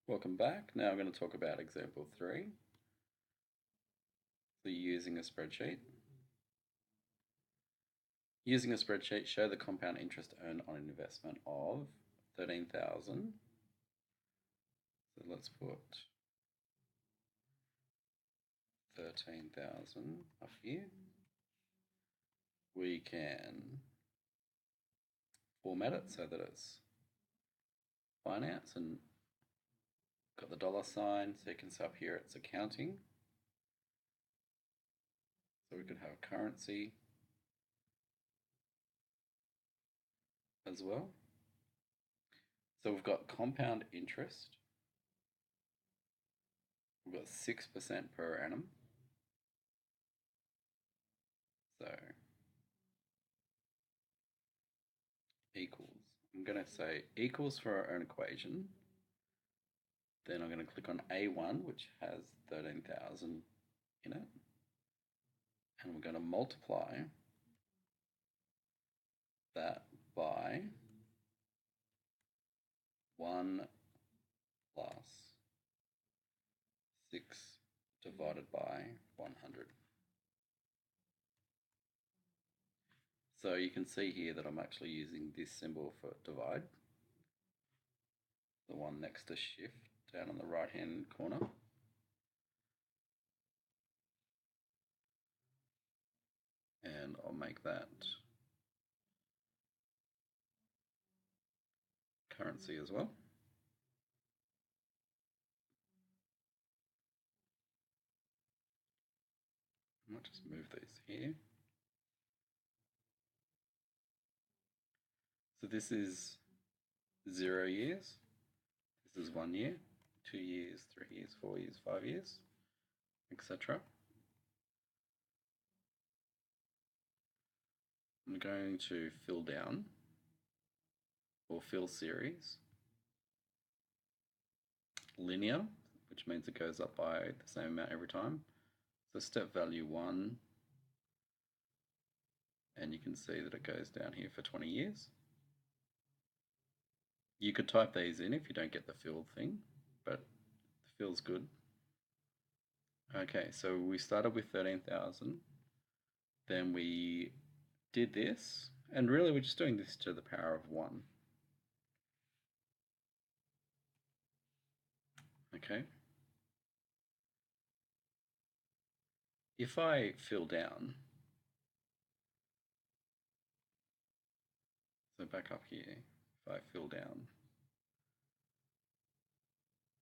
Welcome back. Now I'm going to talk about example 3. So using a spreadsheet. Using a spreadsheet, show the compound interest earned on an investment of 13,000. So let's put 13,000 up here. We can format it so that it's finance and got the dollar sign, so you can see up here it's accounting. So we could have currency as well. So we've got compound interest. We've got 6% per annum. So equals. I'm going to say equals for our own equation. Then I'm going to click on A1, which has 13,000 in it. And we're going to multiply that by 1 plus 6 divided by 100. So you can see here that I'm actually using this symbol for divide, the one next to shift down on the right hand corner. And I'll make that currency as well. I might just move these here. So this is 0 years, this is 1 year, 2 years, 3 years, 4 years, 5 years, etc. I'm going to fill down or fill series, linear, which means it goes up by the same amount every time. So step value 1, and you can see that it goes down here for 20 years. You could type these in if you don't get the filled thing, but the fill's good. Okay, so we started with 13,000, then we did this, and really we're just doing this to the power of 1. Okay. If I fill down, so back up here, if I fill down,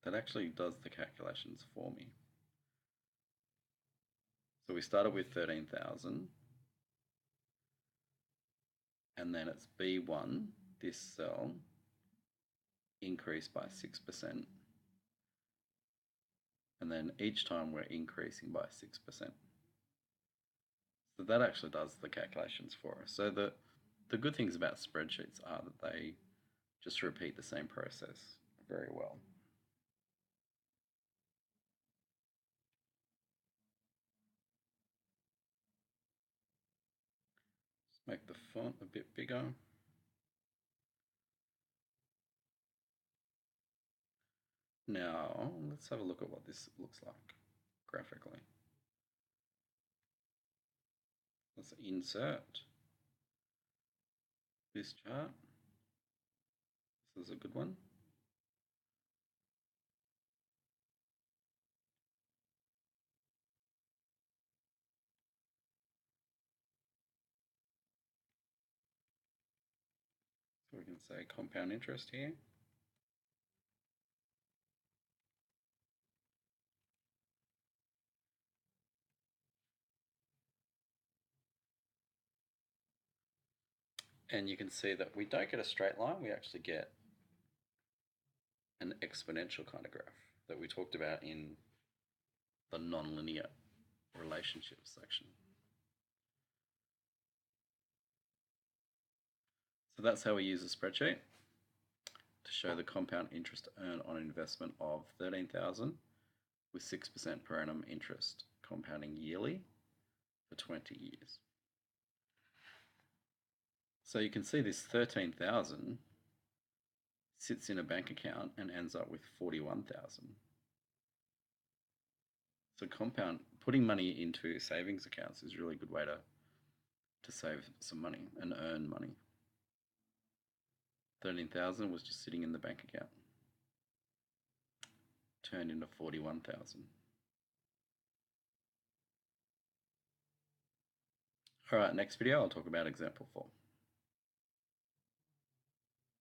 that actually does the calculations for me. So we started with 13,000, and then it's B1, this cell, increased by 6%. And then each time we're increasing by 6%. So that actually does the calculations for us. So the good things about spreadsheets are that they just repeat the same process very well. Just make the font a bit bigger. Now, let's have a look at what this looks like graphically. Let's insert this chart. This is a good one. So we can say compound interest here. And you can see that we don't get a straight line, we actually get an exponential kind of graph that we talked about in the nonlinear relationships section. So that's how we use a spreadsheet to show the compound interest earned on an investment of 13,000 with 6% per annum interest compounding yearly for 20 years. So you can see this 13,000, sits in a bank account and ends up with 41,000. So putting money into savings accounts is a really good way to save some money and earn money. 13,000 was just sitting in the bank account. Turned into 41,000. All right, next video I'll talk about example 4.